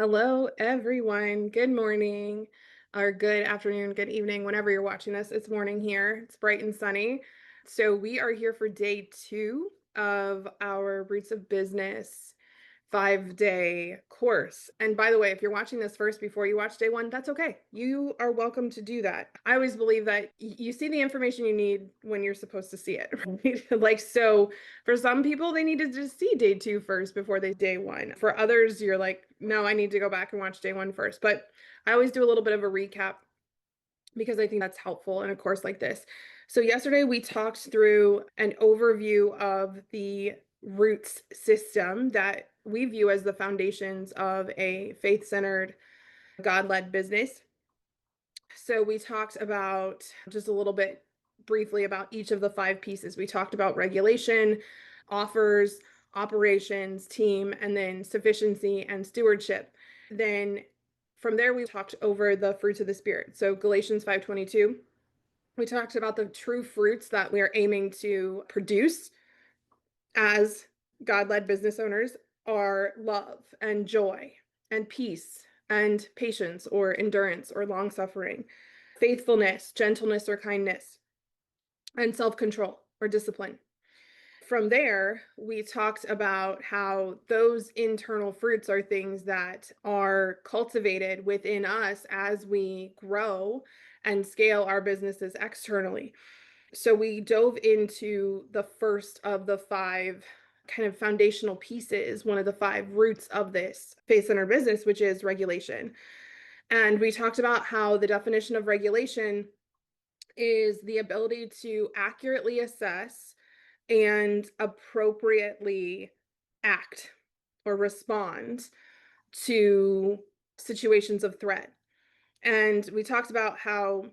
Hello, everyone. Good morning, or good afternoon, good evening, whenever you're watching this. It's morning here. It's bright and sunny. So, we are here for day two of our Roots of Business 5-day course. And by the way, if you're watching this first before you watch day one, that's okay. You are welcome to do that. I always believe that you see the information you need when you're supposed to see it, right? So for some people, they need to just see day two first before they day one. For others, you're like, no, I need to go back and watch day one first. But I always do a little bit of a recap because I think that's helpful in a course like this. So yesterday we talked through an overview of the roots system that we view as the foundations of a faith-centered, God-led business. So we talked about just a little bit briefly about each of the five pieces. We talked about regulation, offers, operations, team, and then sufficiency and stewardship. Then from there, we talked over the fruits of the Spirit. So Galatians 5:22, we talked about the true fruits that we are aiming to produce as God-led business owners are love and joy and peace and patience or endurance or long-suffering, faithfulness, gentleness or kindness, and self-control or discipline. From there, we talked about how those internal fruits are things that are cultivated within us as we grow and scale our businesses externally. So we dove into the first of the five kind of foundational pieces, one of the five roots of this faith-centered business, which is regulation. And we talked about how the definition of regulation is the ability to accurately assess and appropriately act or respond to situations of threat. And we talked about how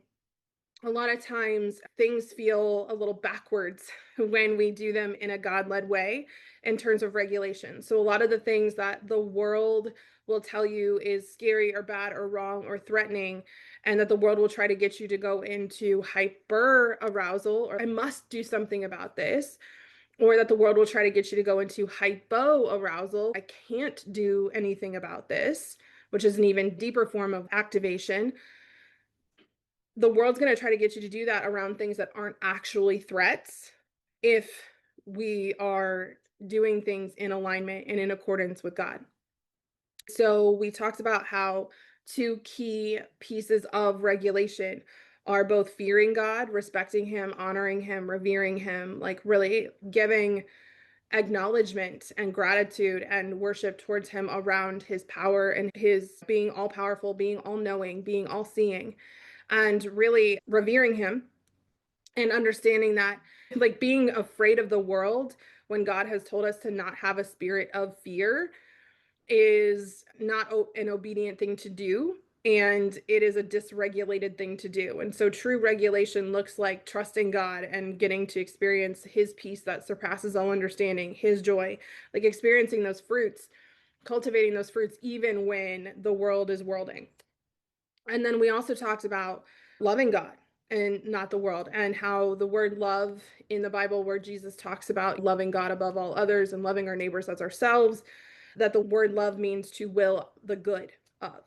a lot of times things feel a little backwards when we do them in a God-led way in terms of regulation. So a lot of the things that the world will tell you is scary or bad or wrong or threatening, and that the world will try to get you to go into hyper arousal or I must do something about this, or that the world will try to get you to go into hypo arousal. I can't do anything about this, which is an even deeper form of activation. The world's going to try to get you to do that around things that aren't actually threats if we are doing things in alignment and in accordance with God. So we talked about how two key pieces of regulation are both fearing God, respecting him, honoring him, revering him, like really giving acknowledgement and gratitude and worship towards him around his power and his being all powerful, being all knowing, being all seeing, and really revering him and understanding that, like, being afraid of the world when God has told us to not have a spirit of fear is not an obedient thing to do. And it is a dysregulated thing to do. And so true regulation looks like trusting God and getting to experience his peace that surpasses all understanding, his joy, like experiencing those fruits, cultivating those fruits, even when the world is worlding. And then we also talked about loving God and not the world, and how the word love in the Bible, where Jesus talks about loving God above all others and loving our neighbors as ourselves, that the word love means to will the good of,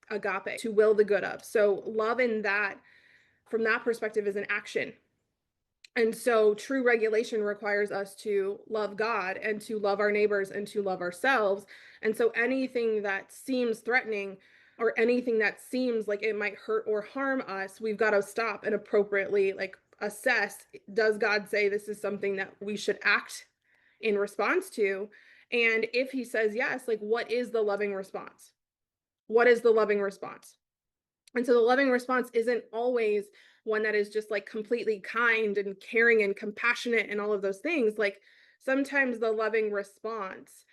agape, to will the good of. So love in that, from that perspective, is an action. And so true regulation requires us to love God and to love our neighbors and to love ourselves. And so anything that seems threatening or anything that seems like it might hurt or harm us, we've got to stop and appropriately like assess, does God say this is something that we should act in response to? And if he says yes, like, what is the loving response? What is the loving response? And so the loving response isn't always one that is just like completely kind and caring and compassionate and all of those things. Like sometimes the loving response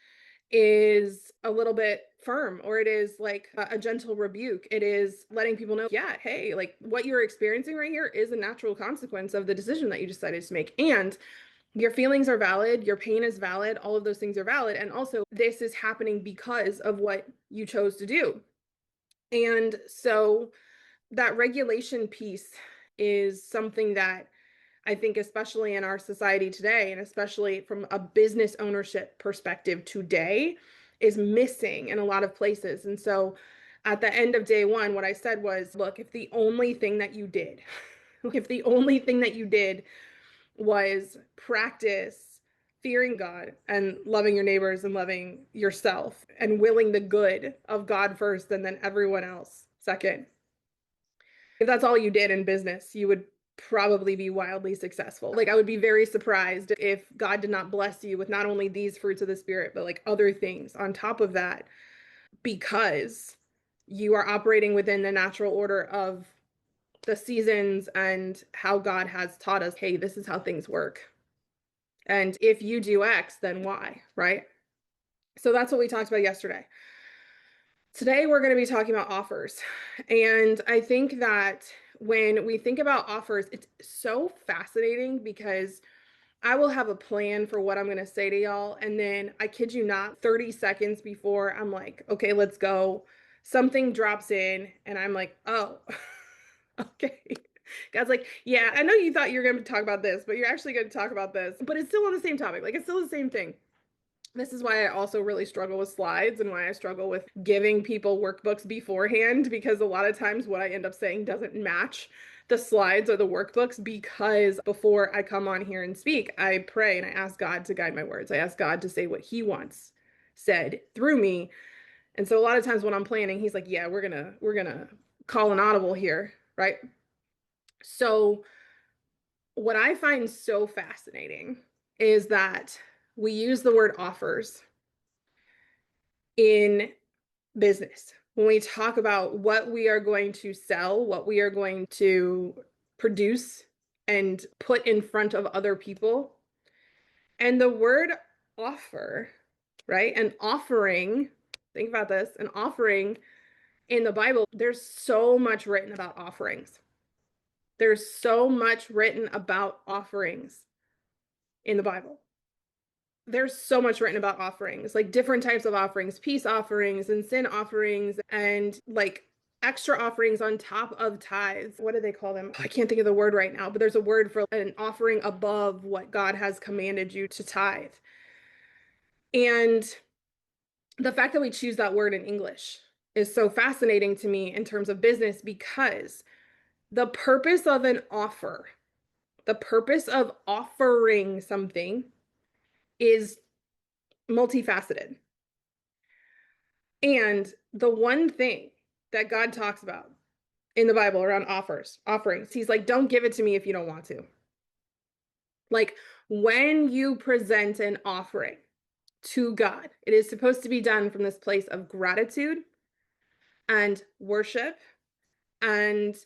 is a little bit firm, or it is like a gentle rebuke. It is letting people know, yeah, hey, like what you're experiencing right here is a natural consequence of the decision that you decided to make. And your feelings are valid, your pain is valid, all of those things are valid. And also, this is happening because of what you chose to do. And so that regulation piece is something that I think, especially in our society today, and especially from a business ownership perspective today, is missing in a lot of places. And so at the end of day one, what I said was, look, if the only thing that you did, if the only thing that you did was practice fearing God and loving your neighbors and loving yourself and willing the good of God first and then everyone else second, if that's all you did in business, you would probably be wildly successful. Like, I would be very surprised if God did not bless you with not only these fruits of the Spirit, but like other things on top of that, because you are operating within the natural order of the seasons and how God has taught us, hey, this is how things work. And if you do X, then Y, right? So that's what we talked about yesterday. Today, we're going to be talking about offers. And I think that when we think about offers, it's so fascinating because I will have a plan for what I'm going to say to y'all. And then I kid you not, 30 seconds before I'm like, okay, let's go. Something drops in and I'm like, oh, okay. God's like, yeah, I know you thought you were going to talk about this, but you're actually going to talk about this. But it's still on the same topic. Like, it's still the same thing. This is why I also really struggle with slides and why I struggle with giving people workbooks beforehand, because a lot of times what I end up saying doesn't match the slides or the workbooks, because before I come on here and speak, I pray and I ask God to guide my words. I ask God to say what he wants said through me. And so a lot of times when I'm planning, he's like, yeah, we're gonna call an audible here, right? So what I find so fascinating is that we use the word offers in business. When we talk about what we are going to sell, what we are going to produce and put in front of other people. And the word offer, right? An offering, think about this, an offering in the Bible, there's so much written about offerings. There's so much written about offerings in the Bible. There's so much written about offerings, like different types of offerings, peace offerings and sin offerings, and like extra offerings on top of tithes. What do they call them? I can't think of the word right now, but there's a word for an offering above what God has commanded you to tithe. And the fact that we choose that word in English is so fascinating to me in terms of business, because the purpose of an offer, the purpose of offering something is multifaceted. And the one thing that God talks about in the Bible around offerings, he's like, don't give it to me if you don't want to. Like, when you present an offering to God, it is supposed to be done from this place of gratitude and worship and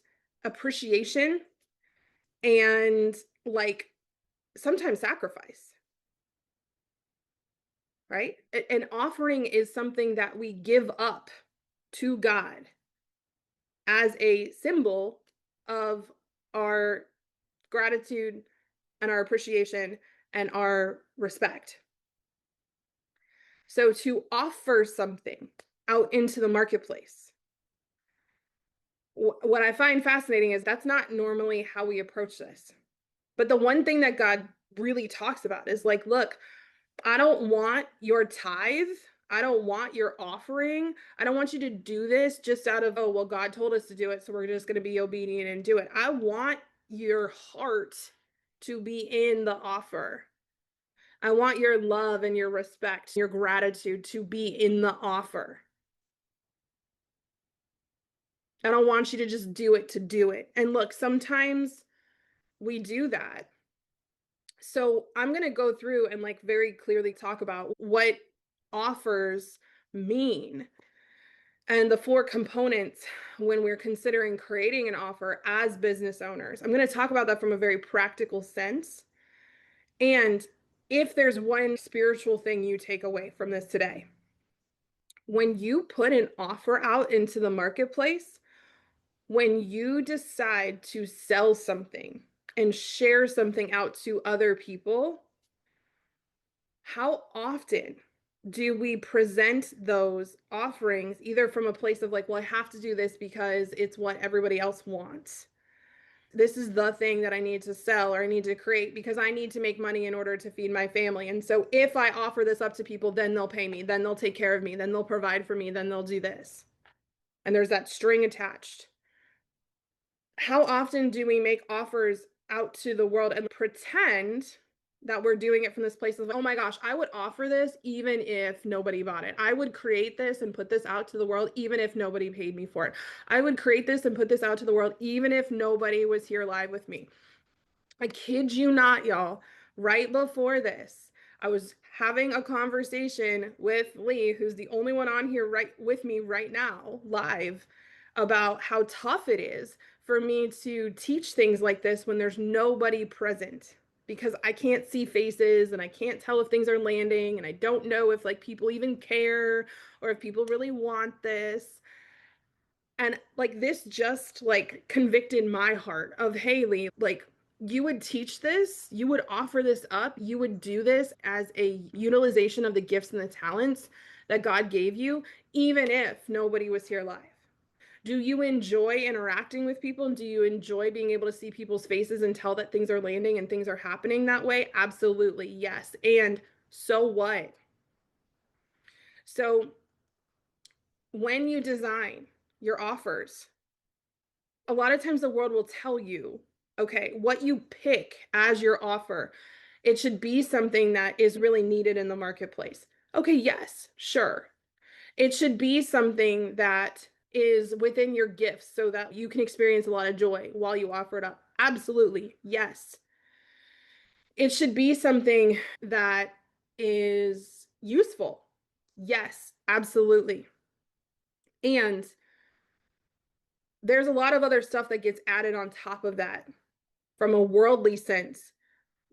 appreciation and like sometimes sacrifice, right? An offering is something that we give up to God as a symbol of our gratitude and our appreciation and our respect. So to offer something out into the marketplace, what I find fascinating is that's not normally how we approach this. But the one thing that God really talks about is like, look, I don't want your tithe. I don't want your offering. I don't want you to do this just out of, oh, well, God told us to do it, so we're just going to be obedient and do it. I want your heart to be in the offer. I want your love and your respect, your gratitude to be in the offer. I don't want you to just do it to do it. And look, sometimes we do that. So I'm going to go through and like very clearly talk about what offers mean and the four components when we're considering creating an offer as business owners. I'm going to talk about that from a very practical sense. And if there's one spiritual thing you take away from this today, when you put an offer out into the marketplace, when you decide to sell something and share something out to other people, how often do we present those offerings either from a place of like, well, I have to do this because it's what everybody else wants? This is the thing that I need to sell or I need to create because I need to make money in order to feed my family. And so if I offer this up to people, then they'll pay me, then they'll take care of me, then they'll provide for me, then they'll do this. And there's that string attached. How often do we make offers out to the world and pretend that we're doing it from this place of, oh my gosh, I would offer this even if nobody bought it. I would create this and put this out to the world even if nobody paid me for it. I would create this and put this out to the world even if nobody was here live with me. I kid you not, y'all. Right before this, I was having a conversation with Lee, who's the only one on here right with me right now, live, about how tough it is for me to teach things like this when there's nobody present because I can't see faces and I can't tell if things are landing and I don't know if like people even care or if people really want this. And like this just like convicted my heart of Haley, like you would teach this, you would offer this up, you would do this as a utilization of the gifts and the talents that God gave you, even if nobody was here live. Do you enjoy interacting with people? And do you enjoy being able to see people's faces and tell that things are landing and things are happening that way? Absolutely, yes. And so what? So when you design your offers, a lot of times the world will tell you, okay, what you pick as your offer, it should be something that is really needed in the marketplace. Okay, yes, sure. It should be something that is within your gifts so that you can experience a lot of joy while you offer it up. Absolutely, yes. It should be something that is useful. Yes, absolutely. And there's a lot of other stuff that gets added on top of that from a worldly sense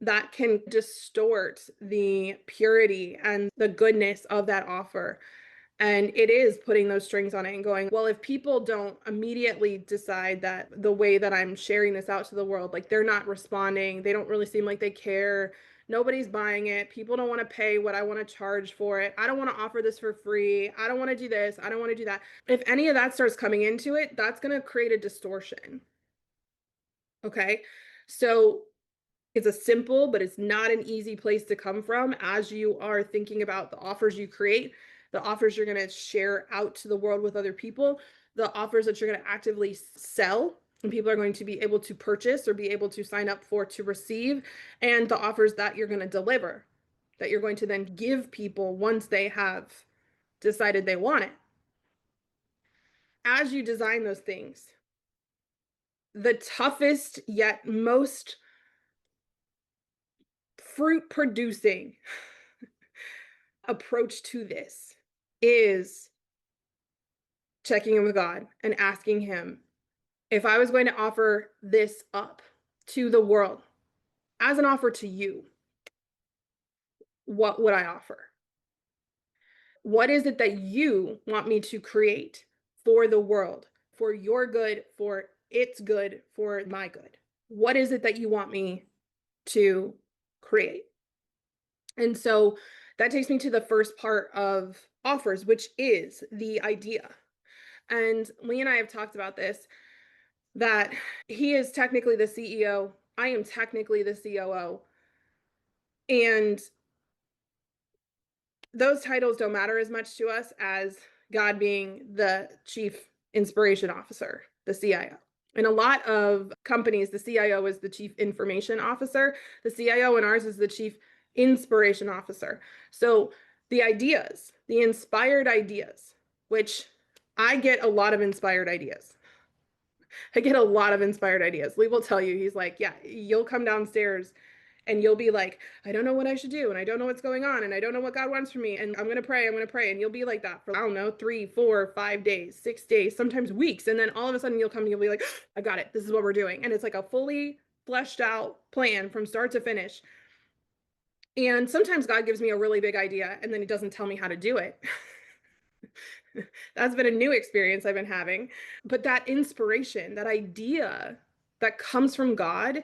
that can distort the purity and the goodness of that offer. And it is putting those strings on it and going, well, if people don't immediately decide that the way that I'm sharing this out to the world, like they're not responding, they don't really seem like they care, nobody's buying it, people don't want to pay what I want to charge for it, I don't want to offer this for free, I don't want to do this, I don't want to do that. If any of that starts coming into it, that's going to create a distortion. Okay. So it's a simple, but it's not an easy place to come from as you are thinking about the offers you create, the offers you're going to share out to the world with other people, the offers that you're going to actively sell and people are going to be able to purchase or be able to sign up for to receive, and the offers that you're going to deliver, that you're going to then give people once they have decided they want it. As you design those things, the toughest yet most fruit producing approach to this is checking in with God and asking Him, if I was going to offer this up to the world as an offer to you, what would I offer? What is it that you want me to create for the world, for your good, for its good, for my good? What is it that you want me to create? And so that takes me to the first part of offers, which is the idea. And Lee and I have talked about this, that he is technically the CEO. I am technically the COO. And those titles don't matter as much to us as God being the chief inspiration officer, the CIO. In a lot of companies, the CIO is the chief information officer. The CIO in ours is the chief inspiration officer. So the ideas, the inspired ideas, which I get a lot of inspired ideas. I get a lot of inspired ideas. Lee will tell you, he's like, yeah, you'll come downstairs and you'll be like, I don't know what I should do. And I don't know what's going on. And I don't know what God wants from me. And I'm going to pray. I'm going to pray. And you'll be like that for, I don't know, 3, 4, 5 days, 6 days, sometimes weeks. And then all of a sudden you'll come and you'll be like, I got it. This is what we're doing. And it's like a fully fleshed out plan from start to finish. And sometimes God gives me a really big idea and then He doesn't tell me how to do it. That's been a new experience I've been having. But that inspiration, that idea that comes from God,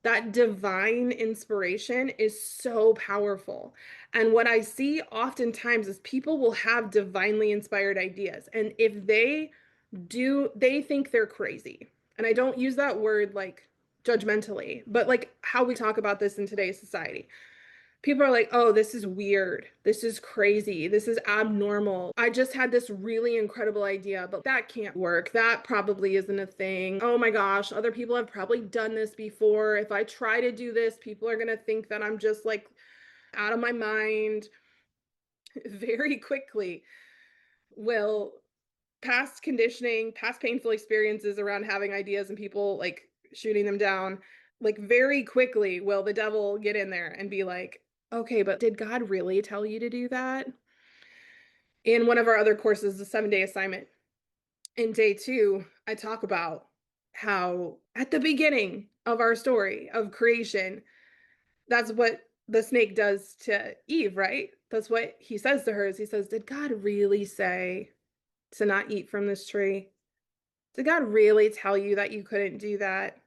that divine inspiration is so powerful. And what I see oftentimes is people will have divinely inspired ideas. And if they do, they think they're crazy. And I don't use that word like judgmentally, but like how we talk about this in today's society. People are like, oh, this is weird. This is crazy. This is abnormal. I just had this really incredible idea, but that can't work. That probably isn't a thing. Oh my gosh, other people have probably done this before. If I try to do this, people are going to think that I'm just like out of my mind. Very quickly will past conditioning, past painful experiences around having ideas and people like shooting them down, like very quickly will the devil get in there and be like, okay, but did God really tell you to do that? In one of our other courses, the 7-day assignment, in day 2, I talk about how at the beginning of our story of creation, that's what the snake does to Eve, right? That's what he says to her is he says, did God really say to not eat from this tree? Did God really tell you that you couldn't do that?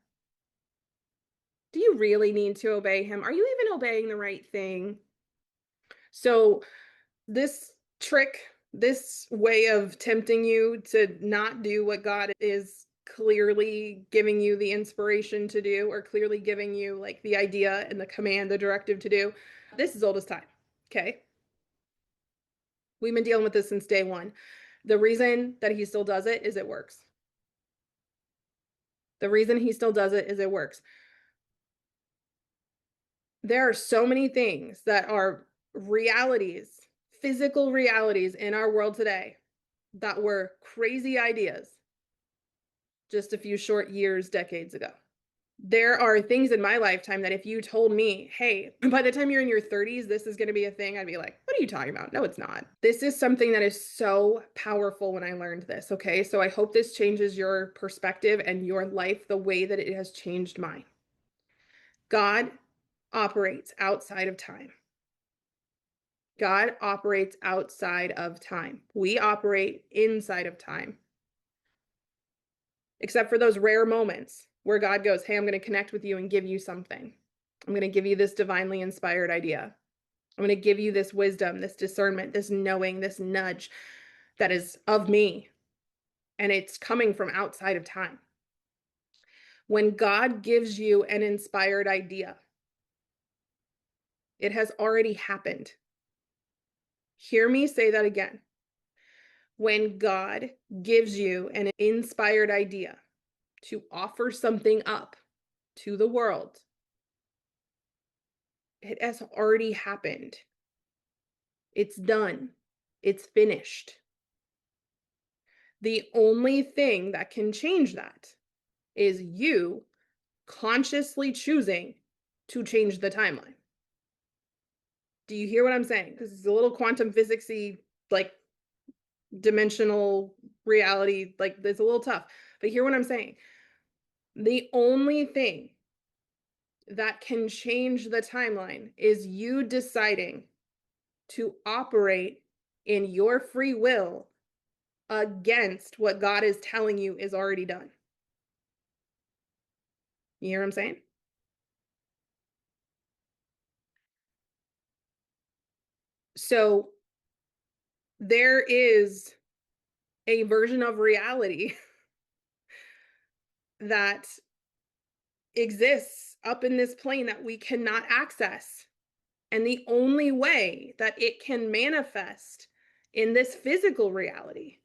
Do you really need to obey him? Are you even obeying the right thing? So, this trick, this way of tempting you to not do what God is clearly giving you the inspiration to do, or clearly giving you like the idea and the command, the directive to do, this is old as time. Okay. We've been dealing with this since day 1. The reason that he still does it is it works. The reason he still does it is it works. There are so many things that are realities, physical realities in our world today that were crazy ideas just a few short years, decades ago. There are things in my lifetime that if you told me, hey, by the time you're in your 30s, this is going to be a thing, I'd be like, what are you talking about? No, it's not. This is something that is so powerful when I learned this. Okay. So I hope this changes your perspective and your life the way that it has changed mine. God operates outside of time. God operates outside of time. We operate inside of time. Except for those rare moments where God goes, hey, I'm going to connect with you and give you something. I'm going to give you this divinely inspired idea. I'm going to give you this wisdom, this discernment, this knowing, this nudge that is of me. And it's coming from outside of time. When God gives you an inspired idea, it has already happened. Hear me say that again. When God gives you an inspired idea to offer something up to the world, it has already happened. It's done. It's finished. The only thing that can change that is you consciously choosing to change the timeline. Do you hear what I'm saying? This is a little quantum physicsy, like dimensional reality, like it's a little tough, but hear what I'm saying. The only thing that can change the timeline is you deciding to operate in your free will against what God is telling you is already done. You hear what I'm saying? So there is a version of reality that exists up in this plane that we cannot access. And the only way that it can manifest in this physical reality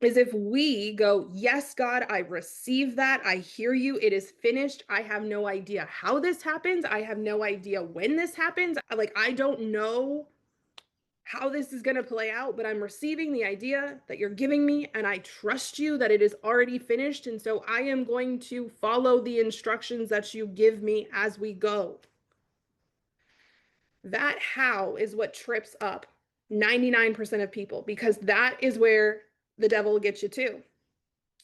is if we go, yes, God, I receive that. I hear you. It is finished. I have no idea how this happens. I have no idea when this happens. Like, I don't know how this is going to play out, but I'm receiving the idea that you're giving me, and I trust you that it is already finished. And so I am going to follow the instructions that you give me as we go. That how is what trips up 99% of people, because that is where the devil will get you too.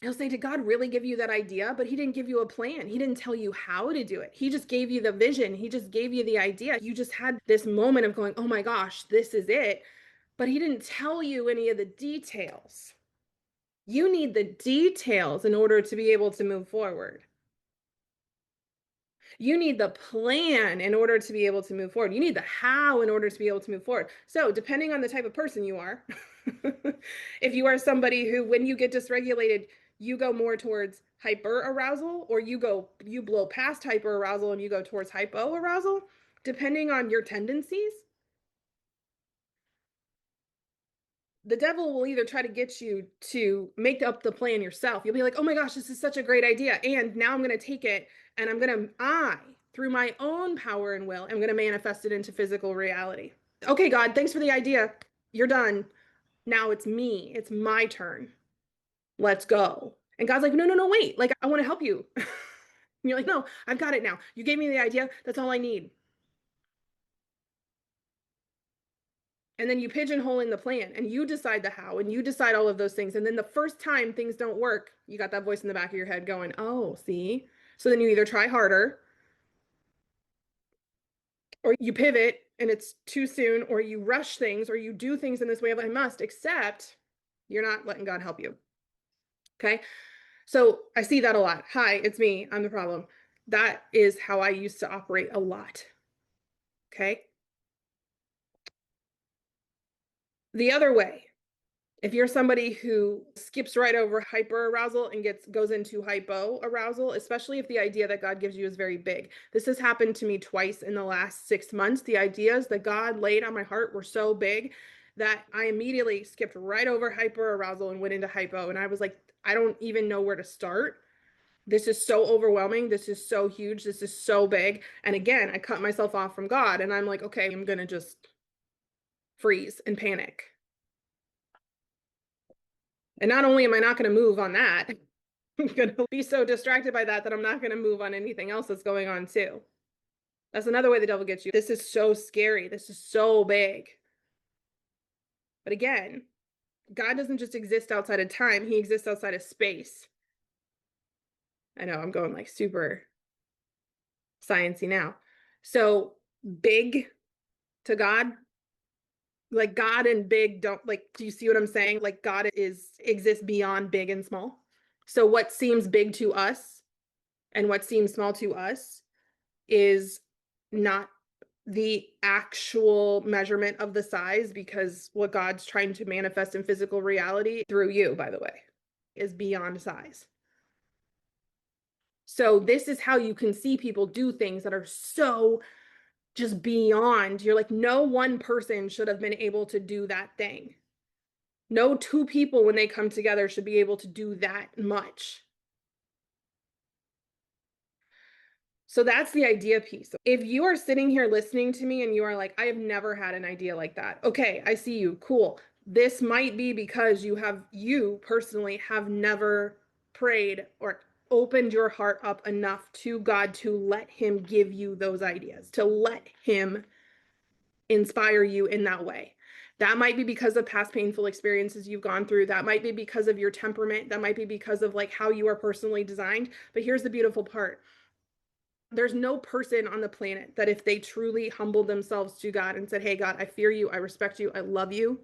He'll say, did God really give you that idea? But he didn't give you a plan. He didn't tell you how to do it. He just gave you the vision. He just gave you the idea. You just had this moment of going, oh my gosh, this is it. But he didn't tell you any of the details. You need the details in order to be able to move forward. You need the plan in order to be able to move forward. You need the how in order to be able to move forward. So, depending on the type of person you are, if you are somebody who, when you get dysregulated, you go more towards hyper arousal, or you blow past hyper arousal and you go towards hypo arousal, depending on your tendencies. The devil will either try to get you to make up the plan yourself. You'll be like, oh my gosh, this is such a great idea. And now I'm going to take it and through my own power and will, I'm going to manifest it into physical reality. Okay, God, thanks for the idea. You're done. Now it's me. It's my turn. Let's go. And God's like, no, no, no, wait. Like, I want to help you. And you're like, no, I've got it now. You gave me the idea. That's all I need. And then you pigeonhole in the plan and you decide the how and you decide all of those things. And then the first time things don't work, you got that voice in the back of your head going, oh, see? So then you either try harder or you pivot and it's too soon, or you rush things, or you do things in this way of I must, except you're not letting God help you. Okay. So I see that a lot. Hi, it's me. I'm the problem. That is how I used to operate a lot. Okay. The other way, if you're somebody who skips right over hyper arousal and goes into hypo arousal, especially if the idea that God gives you is very big. This has happened to me twice in the last 6 months. The ideas that God laid on my heart were so big that I immediately skipped right over hyper arousal and went into hypo. And I was like, I don't even know where to start. This is so overwhelming. This is so huge. This is so big. And again, I cut myself off from God and I'm like, okay, I'm going to just freeze and panic. And not only am I not going to move on that, I'm going to be so distracted by that I'm not going to move on anything else that's going on too. That's another way the devil gets you. This is so scary. This is so big. But again, God doesn't just exist outside of time. He exists outside of space. I know I'm going like super sciencey now. So big to God, like God and big don't, like, do you see what I'm saying? Like God exists beyond big and small. So what seems big to us and what seems small to us is not the actual measurement of the size, because what God's trying to manifest in physical reality through you, by the way, is beyond size. So this is how you can see people do things that are so just beyond. You're like, no one person should have been able to do that thing. No two people, when they come together, should be able to do that much. So that's the idea piece. If you are sitting here listening to me and you are like, I have never had an idea like that. Okay, I see you. Cool. This might be because you personally have never prayed or opened your heart up enough to God to let him give you those ideas, to let him inspire you in that way. That might be because of past painful experiences you've gone through. That might be because of your temperament. That might be because of like how you are personally designed. But here's the beautiful part. There's no person on the planet that if they truly humbled themselves to God and said, hey, God, I fear you, I respect you, I love you,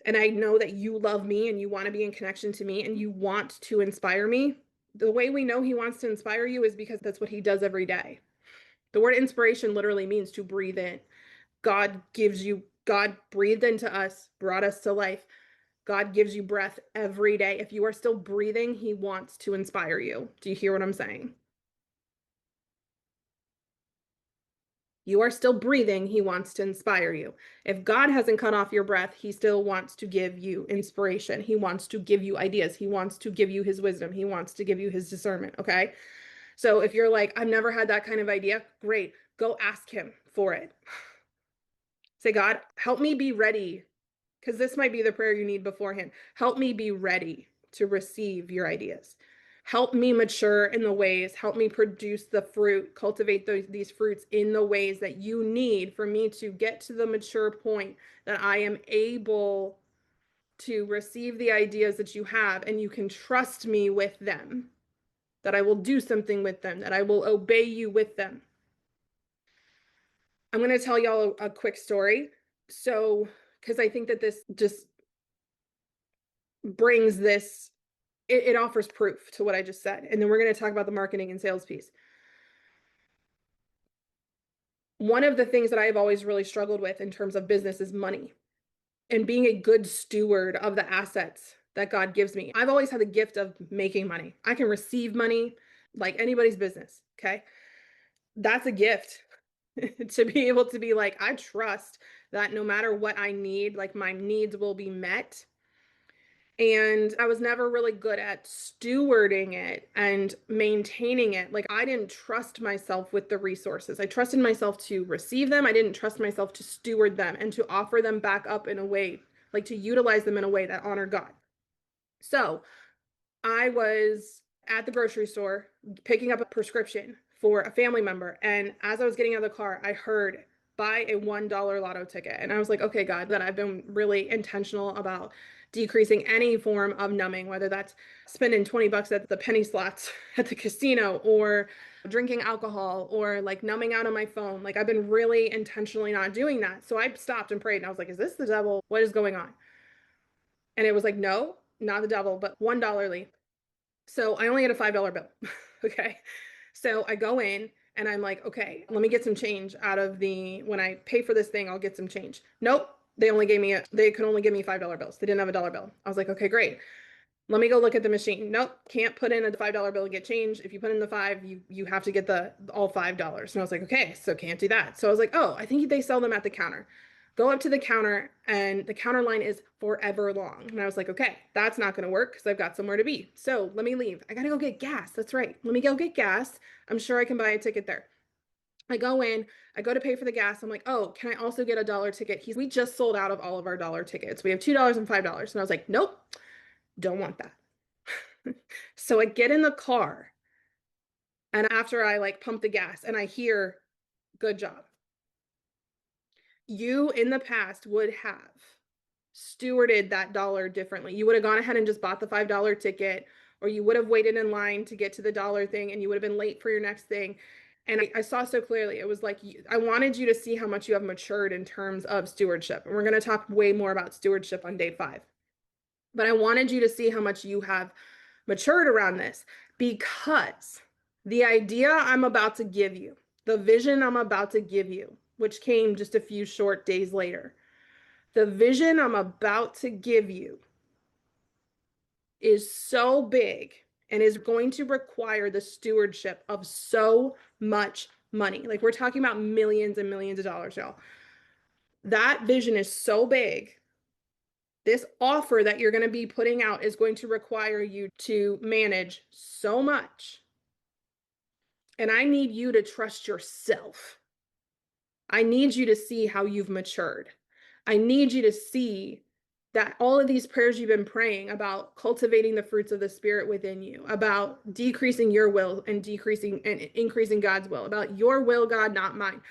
and I know that you love me and you want to be in connection to me and you want to inspire me. The way we know he wants to inspire you is because that's what he does every day. The word inspiration literally means to breathe in. God breathed into us, brought us to life. God gives you breath every day. If you are still breathing, he wants to inspire you. Do you hear what I'm saying? You are still breathing. He wants to inspire you. If God hasn't cut off your breath, he still wants to give you inspiration. He wants to give you ideas. He wants to give you his wisdom. He wants to give you his discernment. Okay. So if you're like, I've never had that kind of idea, great. Go ask him for it. Say, God, help me be ready. Because this might be the prayer you need beforehand. Help me be ready to receive your ideas. Help me mature in the ways, help me produce the fruit, cultivate these fruits in the ways that you need for me to get to the mature point that I am able to receive the ideas that you have and you can trust me with them, that I will do something with them, that I will obey you with them. I'm going to tell y'all a quick story. So, because I think that this just brings this, it offers proof to what I just said. And then we're going to talk about the marketing and sales piece. One of the things that I've always really struggled with in terms of business is money and being a good steward of the assets that God gives me. I've always had the gift of making money. I can receive money like anybody's business. Okay. That's a gift to be able to be like, I trust that no matter what I need, like my needs will be met. And I was never really good at stewarding it and maintaining it. Like, I didn't trust myself with the resources. I trusted myself to receive them. I didn't trust myself to steward them and to offer them back up in a way, like to utilize them in a way that honored God. So I was at the grocery store picking up a prescription for a family member. And as I was getting out of the car, I heard buy a $1 lotto ticket. And I was like, okay, God, that I've been really intentional about decreasing any form of numbing, whether that's spending 20 bucks at the penny slots at the casino or drinking alcohol or like numbing out on my phone. Like I've been really intentionally not doing that. So I stopped and prayed and I was like, is this the devil? What is going on? And it was like, no, not the devil, but $1 Lee. So I only had a $5 bill. Okay. So I go in and I'm like, okay, let me get some change out of when I pay for this thing, I'll get some change. Nope. They could only give me $5 bills. They didn't have a dollar bill. I was like, okay, great. Let me go look at the machine. Nope. Can't put in a $5 bill and get change. If you put in the five, you have to get all $5. And I was like, okay, so can't do that. So I was like, oh, I think they sell them at the counter. Go up to the counter and the counter line is forever long. And I was like, okay, that's not going to work because I've got somewhere to be. So let me leave. I got to go get gas. That's right. Let me go get gas. I'm sure I can buy a ticket there. I go in, I go to pay for the gas. I'm like, oh, can I also get a dollar ticket? We just sold out of all of our dollar tickets. We have $2 and $5. And I was like, nope, don't want that. So I get in the car and after I like pump the gas and I hear, good job. You in the past would have stewarded that dollar differently. You would have gone ahead and just bought the $5 ticket, or you would have waited in line to get to the dollar thing and you would have been late for your next thing. And I saw so clearly, it was like, I wanted you to see how much you have matured in terms of stewardship. And we're going to talk way more about stewardship on day 5. But I wanted you to see how much you have matured around this, because the idea I'm about to give you, the vision I'm about to give you, which came just a few short days later, the vision I'm about to give you is so big and is going to require the stewardship of so much money. Like we're talking about millions and millions of dollars, y'all. That vision is so big. This offer that you're going to be putting out is going to require you to manage so much. And I need you to trust yourself. I need you to see how you've matured. I need you to see that all of these prayers you've been praying about cultivating the fruits of the Spirit within you, about decreasing your will and decreasing and increasing God's will, about your will, God, not mine.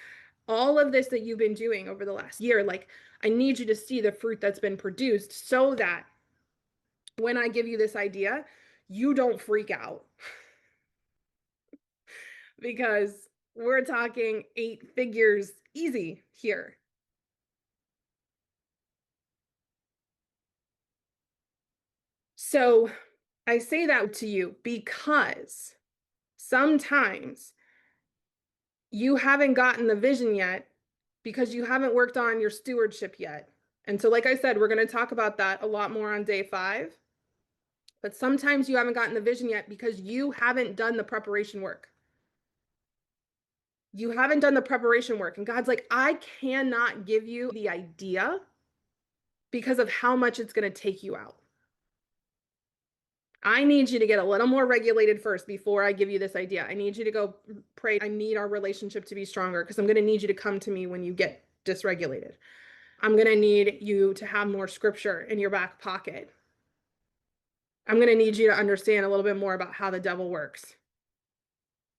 All of this that you've been doing over the last year, like I need you to see the fruit that's been produced so that when I give you this idea, you don't freak out. Because we're talking 8 figures easy here. So I say that to you because sometimes you haven't gotten the vision yet because you haven't worked on your stewardship yet. And so, like I said, we're going to talk about that a lot more on day 5. But sometimes you haven't gotten the vision yet because you haven't done the preparation work. You haven't done the preparation work. And God's like, I cannot give you the idea because of how much it's going to take you out. I need you to get a little more regulated first before I give you this idea. I need you to go pray. I need our relationship to be stronger because I'm going to need you to come to me when you get dysregulated. I'm going to need you to have more scripture in your back pocket. I'm going to need you to understand a little bit more about how the devil works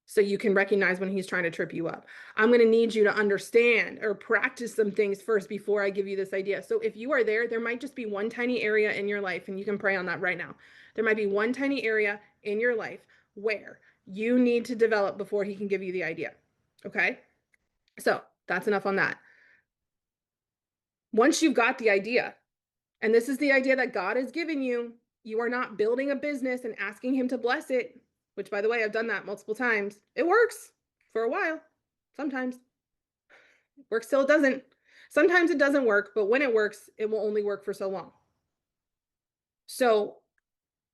so you can recognize when he's trying to trip you up. I'm going to need you to understand or practice some things first before I give you this idea. So if you are there might just be one tiny area in your life, and you can pray on that right now. There might be one tiny area in your life where you need to develop before he can give you the idea. Okay? So that's enough on that. Once you've got the idea, and this is the idea that God has given you, you are not building a business and asking him to bless it, which, by the way, I've done that multiple times. It works for a while. Sometimes it works till it doesn't. Sometimes it doesn't work, but when it works, it will only work for so long. So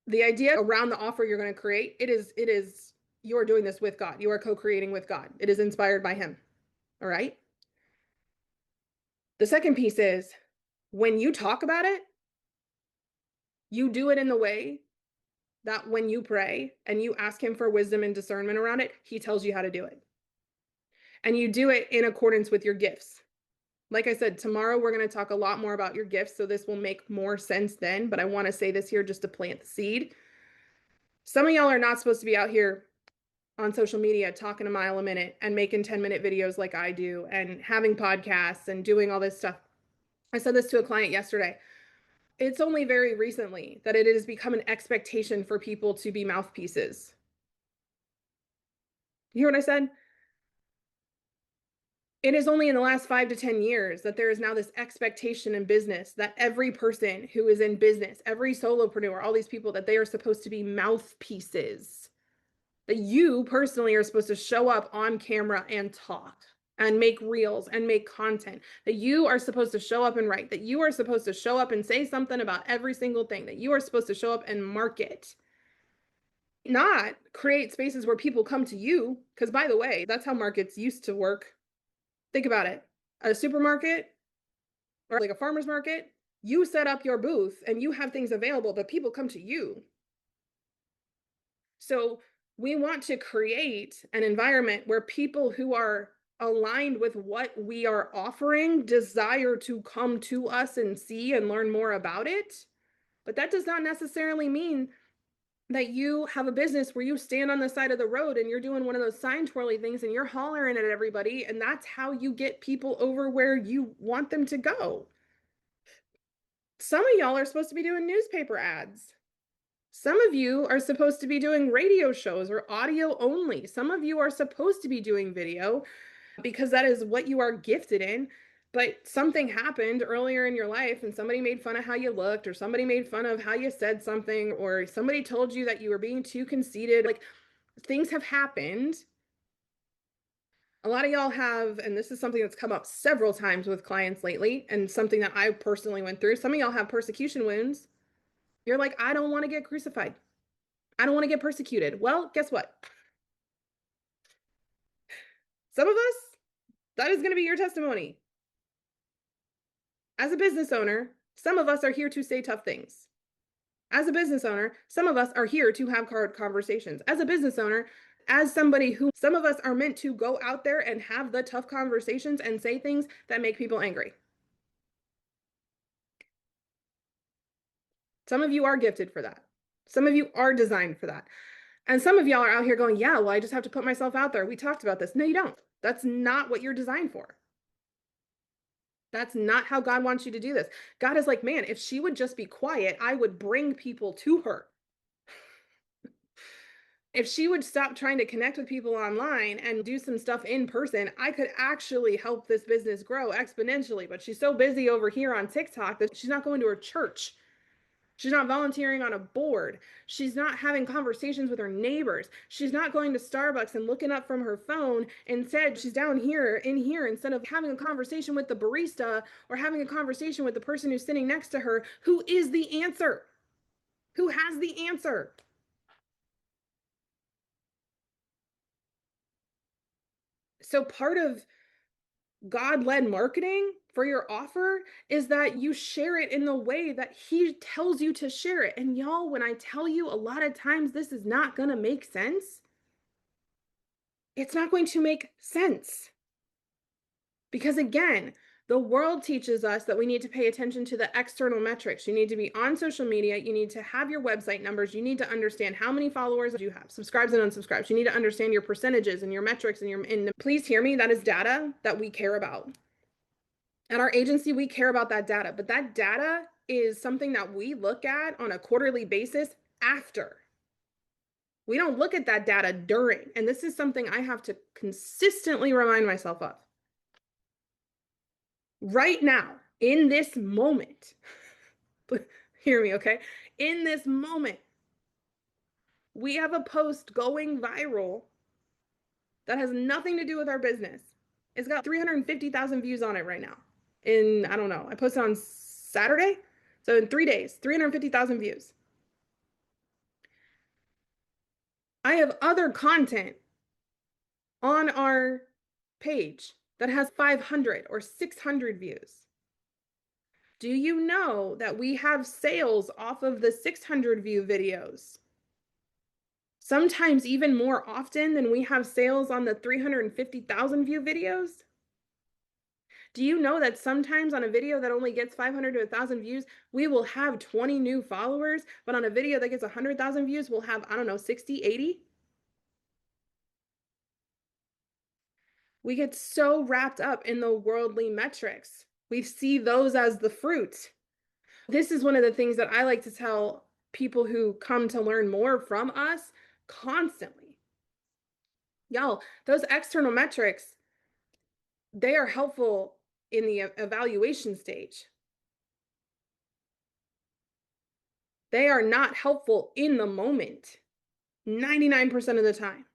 the idea around the offer you're going to create, it is you are doing this with God. You are co-creating with God. It is inspired by him. All right? The second piece is when you talk about it, you do it in the way that when you pray and you ask him for wisdom and discernment around it, he tells you how to do it. And you do it in accordance with your gifts. Like I said, tomorrow we're going to talk a lot more about your gifts, so this will make more sense then, but I want to say this here just to plant the seed. Some of y'all are not supposed to be out here on social media talking a mile a minute and making 10-minute videos like I do and having podcasts and doing all this stuff. I said this to a client yesterday. It's only very recently that it has become an expectation for people to be mouthpieces. You hear what I said? It is only in the last 5 to 10 years that there is now this expectation in business that every person who is in business, every solopreneur, all these people, that they are supposed to be mouthpieces. That you personally are supposed to show up on camera and talk and make reels and make content. That you are supposed to show up and write. That you are supposed to show up and say something about every single thing. That you are supposed to show up and market. Not create spaces where people come to you. Because by the way, that's how markets used to work. Think about it. At a supermarket or like a farmer's market, you set up your booth and you have things available, but people come to you. So we want to create an environment where people who are aligned with what we are offering desire to come to us and see and learn more about it. But that does not necessarily mean that you have a business where you stand on the side of the road and you're doing one of those sign twirly things and you're hollering at everybody, and that's how you get people over where you want them to go. Some of y'all are supposed to be doing newspaper ads. Some of you are supposed to be doing radio shows or audio only. Some of you are supposed to be doing video because that is what you are gifted in. But something happened earlier in your life and somebody made fun of how you looked, or somebody made fun of how you said something, or somebody told you that you were being too conceited. Like, things have happened. A lot of y'all have, and this is something that's come up several times with clients lately, and something that I personally went through. Some of y'all have persecution wounds. You're like, I don't want to get crucified. I don't want to get persecuted. Well, guess what? Some of us, that is going to be your testimony. As a business owner, some of us are here to say tough things. As a business owner, some of us are here to have hard conversations. As a business owner, as somebody who, some of us are meant to go out there and have the tough conversations and say things that make people angry. Some of you are gifted for that. Some of you are designed for that. And some of y'all are out here going, yeah, well, I just have to put myself out there. We talked about this. No, you don't. That's not what you're designed for. That's not how God wants you to do this. God is like, man, if she would just be quiet, I would bring people to her. If she would stop trying to connect with people online and do some stuff in person, I could actually help this business grow exponentially. But she's so busy over here on TikTok that she's not going to her church. She's not volunteering on a board. She's not having conversations with her neighbors. She's not going to Starbucks and looking up from her phone. Instead, she's down here in here instead of having a conversation with the barista or having a conversation with the person who's sitting next to her, who is the answer, who has the answer. So part of God-led marketing for your offer is that you share it in the way that he tells you to share it. And y'all, when I tell you a lot of times this is not going to make sense, it's not going to make sense. Because again, the world teaches us that we need to pay attention to the external metrics. You need to be on social media. You need to have your website numbers. You need to understand how many followers you have, subscribes and unsubscribes. You need to understand your percentages and your metrics and please hear me, that is data that we care about. At our agency, we care about that data, but that data is something that we look at on a quarterly basis after. We don't look at that data during, and this is something I have to consistently remind myself of. Right now, in this moment, hear me, okay? In this moment, we have a post going viral that has nothing to do with our business. It's got 350,000 views on it right now. I don't know, I posted on Saturday. So in 3 days, 350,000 views. I have other content on our page that has 500 or 600 views. Do you know that we have sales off of the 600 view videos? Sometimes even more often than we have sales on the 350,000 view videos? Do you know that sometimes on a video that only gets 500 to 1,000 views, we will have 20 new followers, but on a video that gets 100,000 views, we'll have, I don't know, 60, 80? We get so wrapped up in the worldly metrics. We see those as the fruit. This is one of the things that I like to tell people who come to learn more from us constantly. Y'all, those external metrics, they are helpful in the evaluation stage. They are not helpful in the moment, 99% of the time.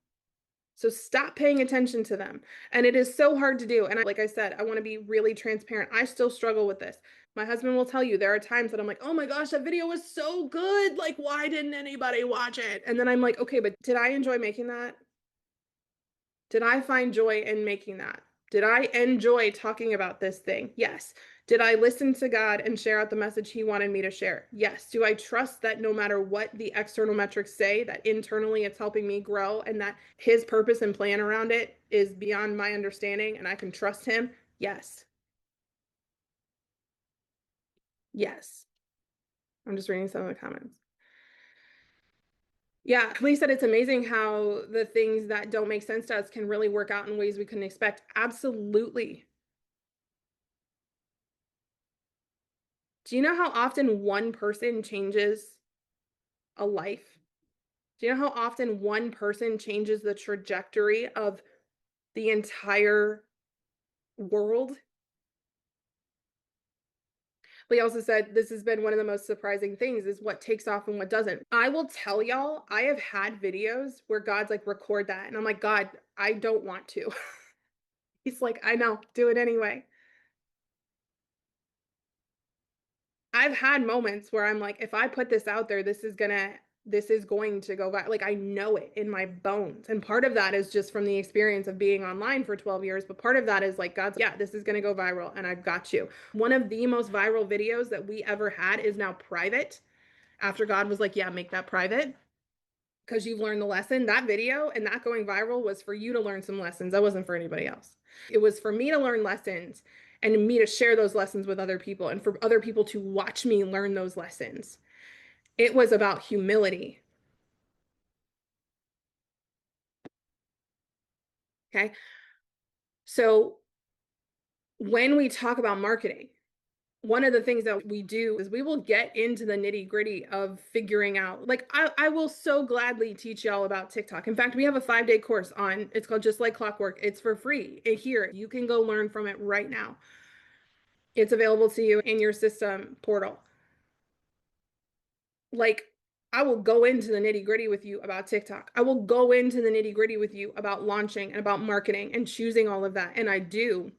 So stop paying attention to them. And it is so hard to do. And like I said, I want to be really transparent. I still struggle with this. My husband will tell you there are times that I'm like, oh my gosh, that video was so good. Like, why didn't anybody watch it? And then I'm like, okay, but did I enjoy making that? Did I find joy in making that? Did I enjoy talking about this thing? Yes. Did I listen to God and share out the message He wanted me to share? Yes. Do I trust that no matter what the external metrics say, that internally it's helping me grow and that His purpose and plan around it is beyond my understanding and I can trust Him? Yes. Yes. I'm just reading some of the comments. Yeah, Lee said it's amazing how the things that don't make sense to us can really work out in ways we couldn't expect. Absolutely. Do you know how often one person changes a life? Do you know how often one person changes the trajectory of the entire world? But he also said this has been one of the most surprising things is what takes off and what doesn't. I will tell y'all, I have had videos where God's like, record that. And I'm like, God, I don't want to. He's like, I know, do it anyway. I've had moments where I'm like, if I put this out there, this is going to go viral. Like I know it in my bones. And part of that is just from the experience of being online for 12 years. But part of that is like, God's, yeah, this is going to go viral and I've got you. One of the most viral videos that we ever had is now private after God was like, yeah, make that private because you've learned the lesson. That video and that going viral was for you to learn some lessons. That wasn't for anybody else. It was for me to learn lessons and me to share those lessons with other people and for other people to watch me learn those lessons. It was about humility. Okay. So when we talk about marketing, one of the things that we do is we will get into the nitty gritty of figuring out, like, I will so gladly teach y'all about TikTok. In fact, we have a 5-day course on, it's called Just Like Clockwork. It's for free here. You can go learn from it right now. It's available to you in your system portal. Like, I will go into the nitty gritty with you about TikTok. I will go into the nitty gritty with you about launching and about marketing and choosing all of that. And I do.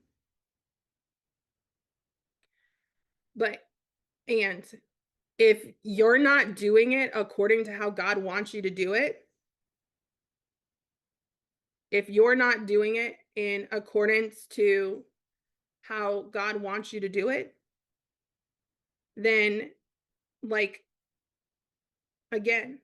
But, and if you're not doing it according to how God wants you to do it, if you're not doing it in accordance to how God wants you to do it, then, like, again,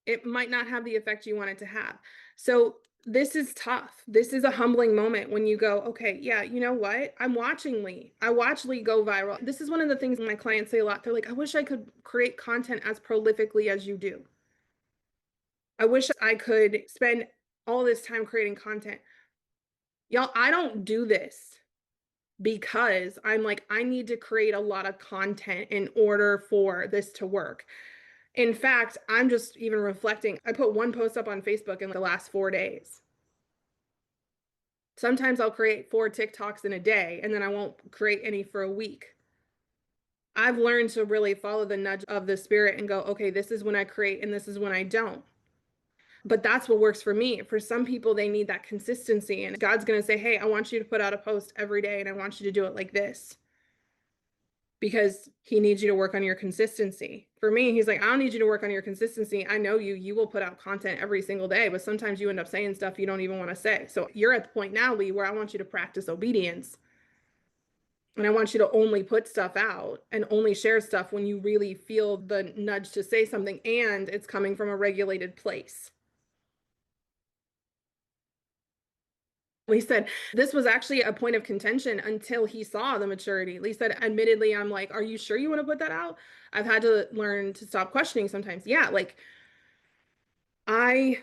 it might not have the effect you want it to have. So this is tough. This is a humbling moment when you go, okay, yeah, you know what? I'm watching Lee. I watch Lee go viral. This is one of the things my clients say a lot. They're like, I wish I could create content as prolifically as you do. I wish I could spend all this time creating content. Y'all, I don't do this because I'm like, I need to create a lot of content in order for this to work. In fact, I'm just even reflecting. I put one post up on Facebook in the last 4 days. Sometimes I'll create 4 TikToks in a day and then I won't create any for a week. I've learned to really follow the nudge of the spirit and go, okay, this is when I create and this is when I don't. But that's what works for me. For some people, they need that consistency. And God's going to say, hey, I want you to put out a post every day and I want you to do it like this. because he needs you to work on your consistency. For me, he's like, I don't need you to work on your consistency. I know you will put out content every single day, but sometimes you end up saying stuff you don't even want to say. So you're at the point now, Lee, where I want you to practice obedience. And I want you to only put stuff out and only share stuff when you really feel the nudge to say something and it's coming from a regulated place. Lee said this was actually a point of contention until he saw the maturity. Lee said, admittedly, I'm like, are you sure you want to put that out? I've had to learn to stop questioning sometimes. Yeah, like I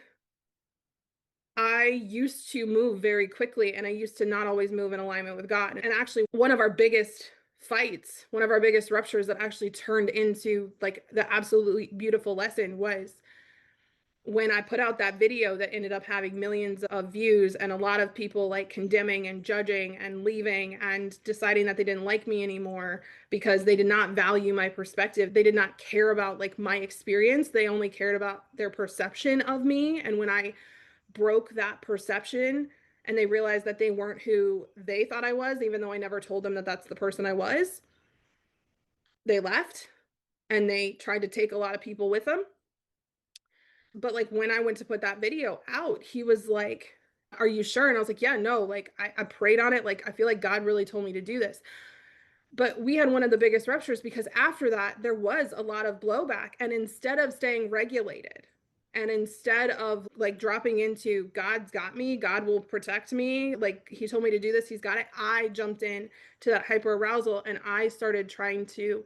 I used to move very quickly and I used to not always move in alignment with God. And actually one of our biggest fights, one of our biggest ruptures that actually turned into like the absolutely beautiful lesson was when I put out that video that ended up having millions of views and a lot of people like condemning and judging and leaving and deciding that they didn't like me anymore because they did not value my perspective. They did not care about like my experience. They only cared about their perception of me. And when I broke that perception and they realized that they weren't who they thought I was, even though I never told them that that's the person I was, they left and they tried to take a lot of people with them. But like when I went to put that video out, he was like, are you sure? And I was like, yeah, no, like I prayed on it. Like I feel like God really told me to do this. But we had one of the biggest ruptures because after that, there was a lot of blowback. And instead of staying regulated and instead of like dropping into God's got me, God will protect me, like he told me to do this, he's got it, I jumped in to that hyper arousal and I started trying to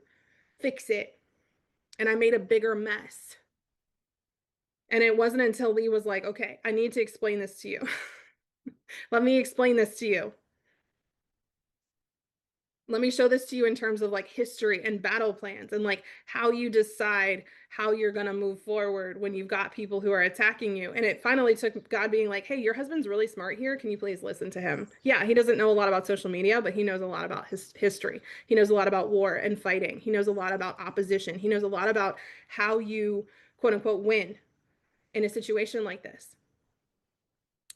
fix it. And I made a bigger mess. And it wasn't until Lee was like, okay, I need to explain this to you. Let me explain this to you. Let me show this to you in terms of like history and battle plans and like how you decide how you're going to move forward when you've got people who are attacking you. And it finally took God being like, hey, your husband's really smart here. Can you please listen to him? Yeah, he doesn't know a lot about social media, but he knows a lot about his history. He knows a lot about war and fighting. He knows a lot about opposition. He knows a lot about how you, quote unquote, win in a situation like this.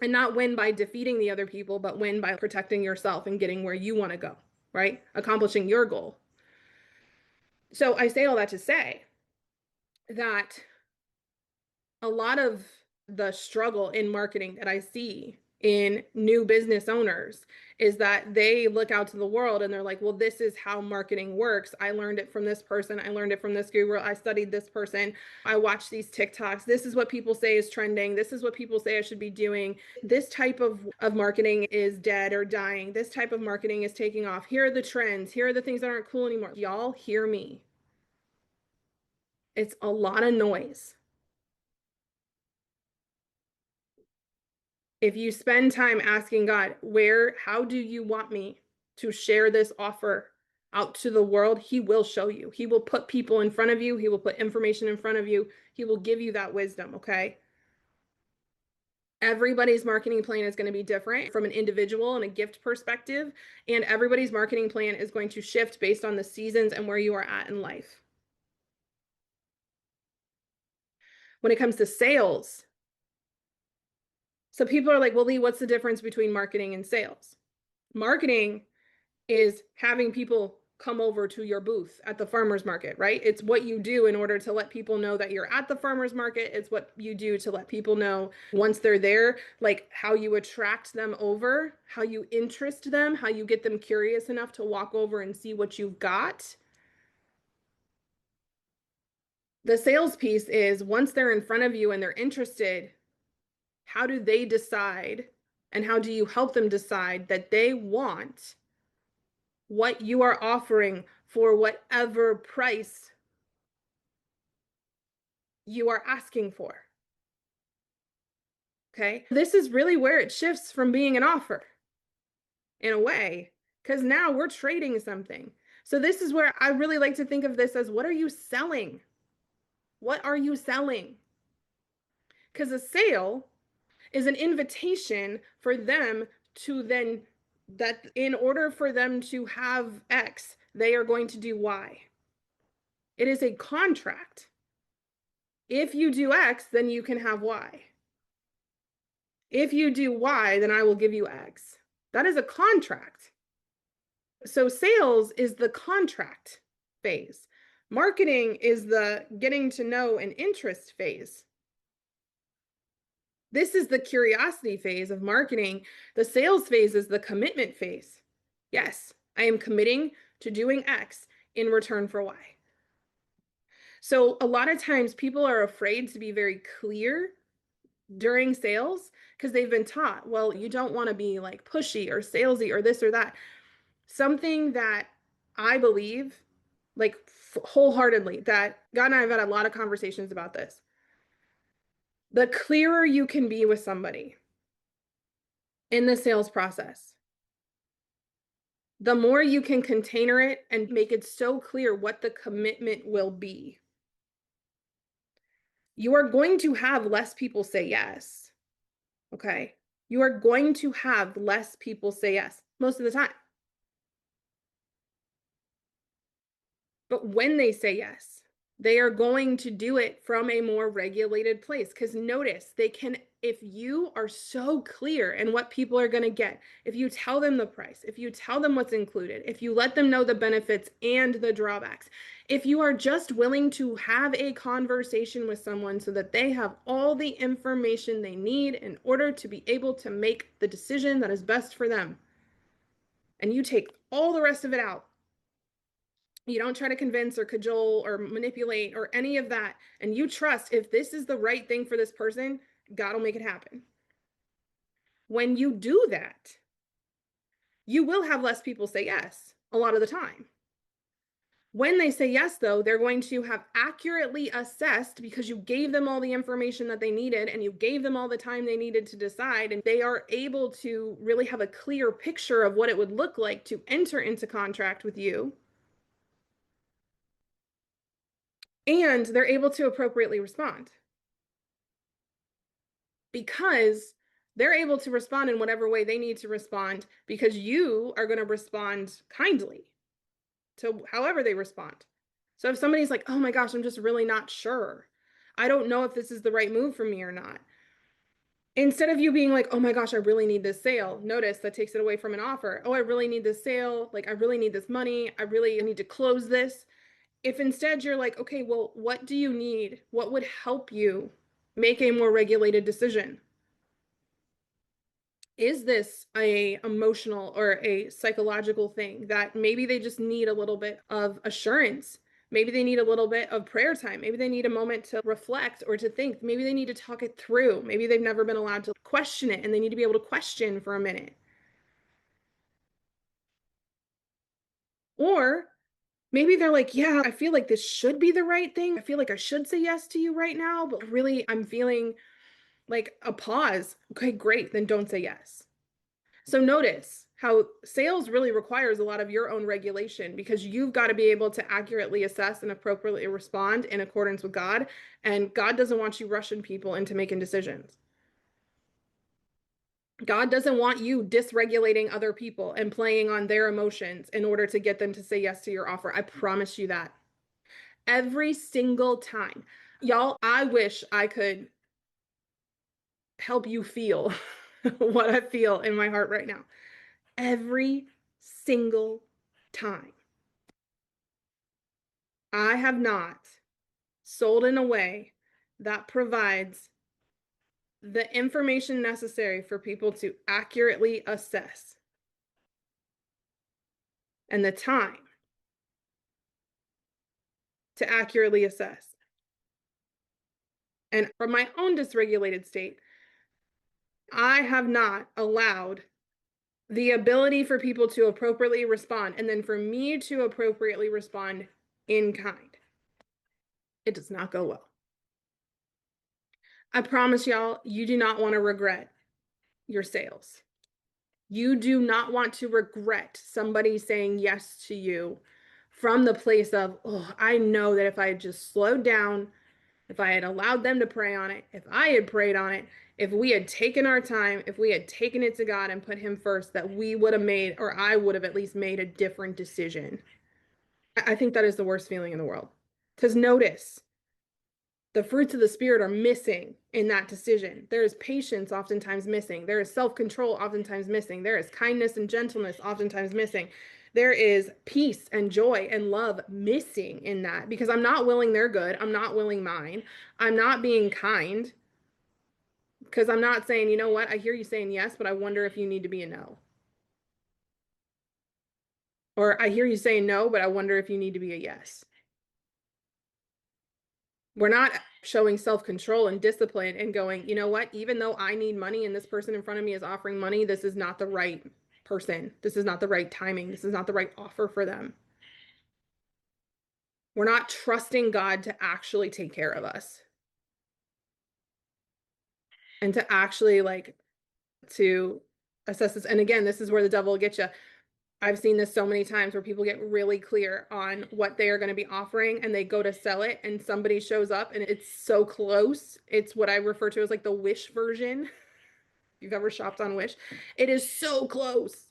And not win by defeating the other people, but win by protecting yourself and getting where you want to go, right? Accomplishing your goal. So I say all that to say that a lot of the struggle in marketing that I see in new business owners is that they look out to the world and they're like, well, this is how marketing works. I learned it from this person. I learned it from this guru. I studied this person. I watched these TikToks. This is what people say is trending. This is what people say I should be doing. This type of marketing is dead or dying. This type of marketing is taking off. Here are the trends. Here are the things that aren't cool anymore. Y'all hear me. It's a lot of noise. If you spend time asking God, how do you want me to share this offer out to the world? He will show you. He will put people in front of you. He will put information in front of you. He will give you that wisdom, okay? Everybody's marketing plan is going to be different from an individual and a gift perspective, and everybody's marketing plan is going to shift based on the seasons and where you are at in life. When it comes to sales, so people are like, well, Lee, what's the difference between marketing and sales? Marketing is having people come over to your booth at the farmer's market, right? It's what you do in order to let people know that you're at the farmer's market. It's what you do to let people know once they're there, like how you attract them over, how you interest them, how you get them curious enough to walk over and see what you've got. The sales piece is once they're in front of you and they're interested, how do they decide and how do you help them decide that they want what you are offering for whatever price you are asking for? Okay. This is really where it shifts from being an offer in a way, because now we're trading something. So this is where I really like to think of this as what are you selling? What are you selling? Because a sale is an invitation for them to then, that in order for them to have X, they are going to do Y. It is a contract. If you do X, then you can have Y. If you do Y, then I will give you X. That is a contract. So sales is the contract phase. Marketing is the getting to know and interest phase. This is the curiosity phase of marketing. The sales phase is the commitment phase. Yes, I am committing to doing X in return for Y. So a lot of times people are afraid to be very clear during sales because they've been taught, well, you don't want to be like pushy or salesy or this or that. Something that I believe, like wholeheartedly, that God and I have had a lot of conversations about this. The clearer you can be with somebody in the sales process, the more you can container it and make it so clear what the commitment will be. You are going to have less people say yes. Okay. You are going to have less people say yes most of the time. But when they say yes, they are going to do it from a more regulated place. Because notice, they can, if you are so clear in what people are going to get, if you tell them the price, if you tell them what's included, if you let them know the benefits and the drawbacks, if you are just willing to have a conversation with someone so that they have all the information they need in order to be able to make the decision that is best for them, and you take all the rest of it out, you don't try to convince or cajole or manipulate or any of that, and you trust if this is the right thing for this person, God will make it happen. When you do that, you will have less people say yes a lot of the time. When they say yes, though, they're going to have accurately assessed because you gave them all the information that they needed and you gave them all the time they needed to decide, and they are able to really have a clear picture of what it would look like to enter into contract with you. And they're able to appropriately respond because they're able to respond in whatever way they need to respond because you are going to respond kindly to however they respond. So if somebody's like, oh my gosh, I'm just really not sure, I don't know if this is the right move for me or not. Instead of you being like, oh my gosh, I really need this sale, notice that takes it away from an offer. Oh, I really need this sale. Like, I really need this money. I really need to close this. If instead you're like, okay, well, what do you need? What would help you make a more regulated decision? Is this a emotional or a psychological thing that maybe they just need a little bit of assurance? Maybe they need a little bit of prayer time. Maybe they need a moment to reflect or to think. Maybe they need to talk it through. Maybe they've never been allowed to question it and they need to be able to question for a minute. Or maybe they're like, yeah, I feel like this should be the right thing. I feel like I should say yes to you right now, but really I'm feeling like a pause. Okay, great. Then don't say yes. So notice how sales really requires a lot of your own regulation because you've got to be able to accurately assess and appropriately respond in accordance with God. And God doesn't want you rushing people into making decisions. God doesn't want you dysregulating other people and playing on their emotions in order to get them to say yes to your offer. I promise you that. Every single time. Y'all, I wish I could help you feel what I feel in my heart right now. Every single time. I have not sold in a way that provides the information necessary for people to accurately assess and the time to accurately assess. And from my own dysregulated state, I have not allowed the ability for people to appropriately respond and then for me to appropriately respond in kind. It does not go well. I promise y'all, you do not want to regret your sales. You do not want to regret somebody saying yes to you from the place of, oh, I know that if I had just slowed down, if I had allowed them to pray on it, if I had prayed on it, if we had taken our time, if we had taken it to God and put Him first, that we would have made, or I would have at least made a different decision. I think that is the worst feeling in the world. Because notice, the fruits of the Spirit are missing in that decision. There is patience oftentimes missing. There is self-control oftentimes missing. There is kindness and gentleness oftentimes missing. There is peace and joy and love missing in that because I'm not willing their good. I'm not willing mine. I'm not being kind because I'm not saying, you know what, I hear you saying yes, but I wonder if you need to be a no. Or I hear you saying no, but I wonder if you need to be a yes. We're not showing self-control and discipline and going, you know what, even though I need money and this person in front of me is offering money, this is not the right person. This is not the right timing. This is not the right offer for them. We're not trusting God to actually take care of us and to actually to assess this. And again, this is where the devil will get you. I've seen this so many times where people get really clear on what they are going to be offering and they go to sell it and somebody shows up and it's so close. It's what I refer to as like the Wish version. If you've ever shopped on Wish, it is so close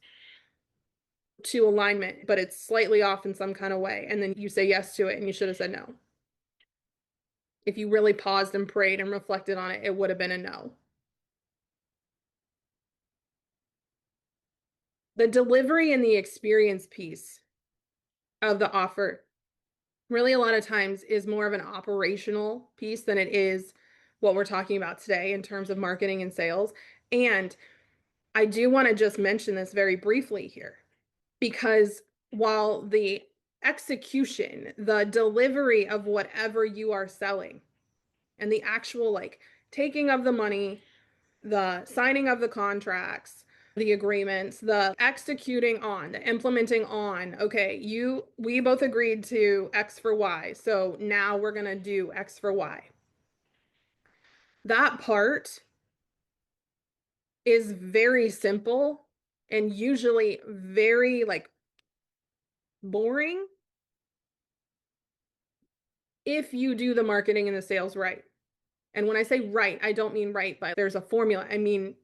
to alignment, but it's slightly off in some kind of way. And then you say yes to it and you should have said no. If you really paused and prayed and reflected on it, it would have been a no. The delivery and the experience piece of the offer really a lot of times is more of an operational piece than it is what we're talking about today in terms of marketing and sales. And I do want to just mention this very briefly here because while the execution, the delivery of whatever you are selling and the actual taking of the money, the signing of the contracts, the agreements, the executing on, the implementing on, okay, we both agreed to X for Y. So now we're going to do X for Y. That part is very simple and usually very boring if you do the marketing and the sales right. And when I say right, I don't mean right, but there's a formula. I mean,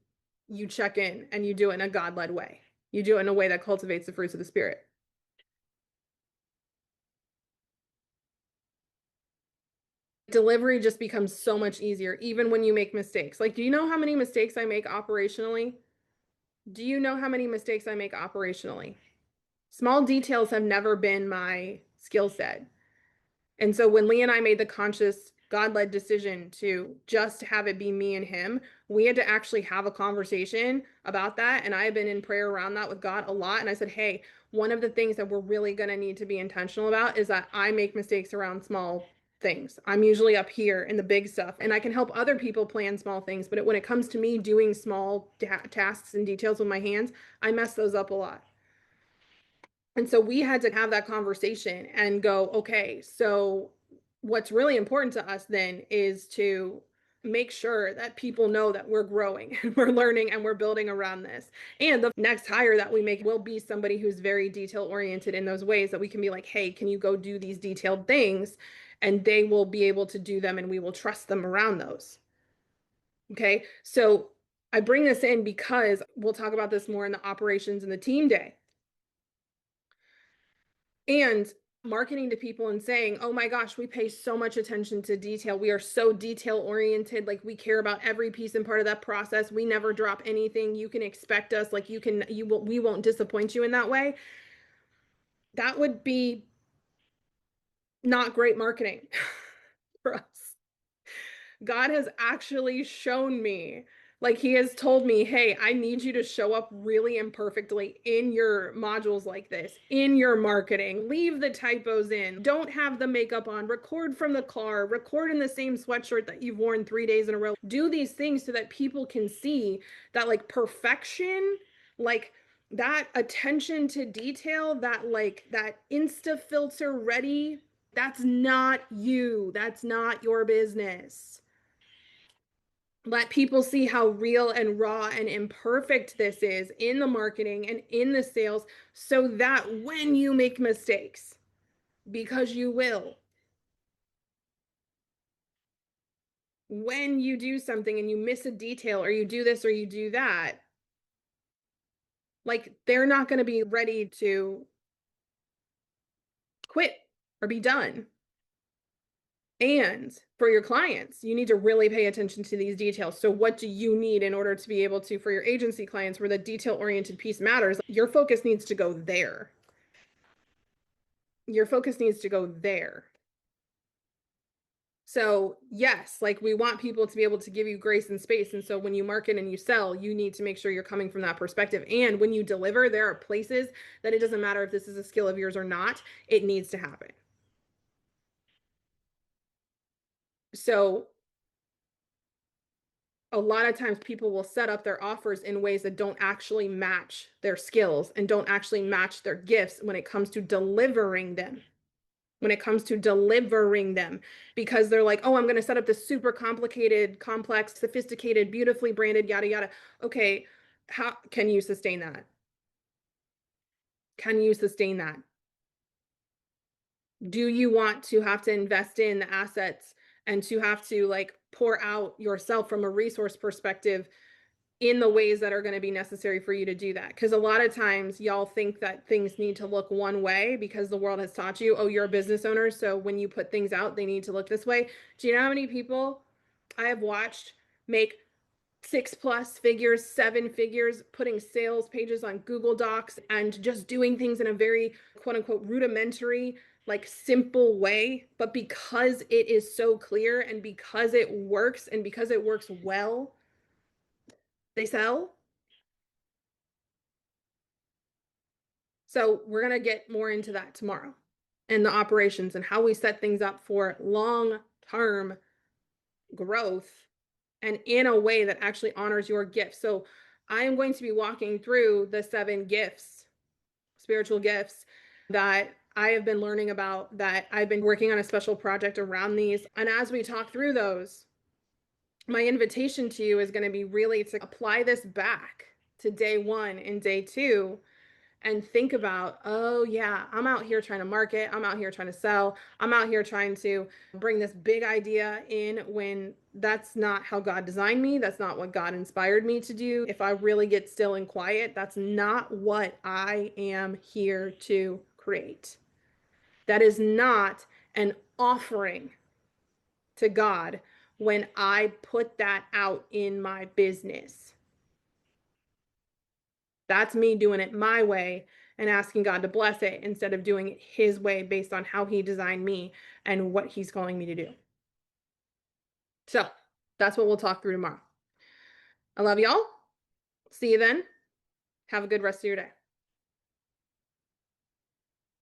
you check in and you do it in a God-led way. You do it in a way that cultivates the fruits of the Spirit. Delivery just becomes so much easier, even when you make mistakes. Like, do you know how many mistakes I make operationally? Do you know how many mistakes I make operationally? Small details have never been my skill set. And so when Lee and I made the conscious God-led decision to just have it be me and him, we had to actually have a conversation about that. And I have been in prayer around that with God a lot. And I said, hey, one of the things that we're really going to need to be intentional about is that I make mistakes around small things. I'm usually up here in the big stuff and I can help other people plan small things. But when it comes to me doing small tasks and details with my hands, I mess those up a lot. And so we had to have that conversation and go, okay, so what's really important to us then is to make sure that people know that we're growing and we're learning and we're building around this. And the next hire that we make will be somebody who's very detail oriented in those ways that we can be like, hey, can you go do these detailed things? And they will be able to do them and we will trust them around those. Okay. So I bring this in because we'll talk about this more in the operations and the team day. And marketing to people and saying, oh my gosh, we pay so much attention to detail. We are so detail oriented. Like we care about every piece and part of that process. We never drop anything. You can expect us, like we won't disappoint you in that way. That would be not great marketing for us. God has actually shown me, like he has told me, hey, I need you to show up really imperfectly in your modules like this, in your marketing, leave the typos in, don't have the makeup on, record from the car, record in the same sweatshirt that you've worn 3 days in a row. Do these things so that people can see that perfection, that attention to detail, that Insta filter ready, that's not you. That's not your business. Let people see how real and raw and imperfect this is in the marketing and in the sales so that when you make mistakes, because you will, when you do something and you miss a detail or you do this or you do that, they're not going to be ready to quit or be done. And for your clients, you need to really pay attention to these details. So what do you need in order to be able to, for your agency clients where the detail-oriented piece matters, your focus needs to go there. Your focus needs to go there. So, yes, like we want people to be able to give you grace and space. And so when you market and you sell, you need to make sure you're coming from that perspective. And when you deliver, there are places that it doesn't matter if this is a skill of yours or not, it needs to happen. So, a lot of times people will set up their offers in ways that don't actually match their skills and don't actually match their gifts when it comes to delivering them. When it comes to delivering them, because they're like, oh, I'm going to set up this super complicated, complex, sophisticated, beautifully branded, yada, yada. Okay, how can you sustain that? Can you sustain that? Do you want to have to invest in the assets and to have to like pour out yourself from a resource perspective in the ways that are going to be necessary for you to do that? Because a lot of times y'all think that things need to look one way because the world has taught you, oh, you're a business owner, so when you put things out, they need to look this way. Do you know how many people I have watched make 6+ figures, 7 figures, putting sales pages on Google Docs and just doing things in a very quote unquote rudimentary, like simple way? But because it is so clear and because it works and because it works well, they sell. So we're going to get more into that tomorrow and the operations and how we set things up for long-term growth and in a way that actually honors your gifts. So I am going to be walking through the 7 gifts, spiritual gifts that I have been learning about, that I've been working on a special project around these. And as we talk through those, my invitation to you is going to be really to apply this back to day 1 and day 2 and think about, oh, yeah, I'm out here trying to market. I'm out here trying to sell. I'm out here trying to bring this big idea in when that's not how God designed me. That's not what God inspired me to do. If I really get still and quiet, that's not what I am here to create. That is not an offering to God when I put that out in my business. That's me doing it my way and asking God to bless it instead of doing it his way based on how he designed me and what he's calling me to do. So that's what we'll talk through tomorrow. I love y'all. See you then. Have a good rest of your day.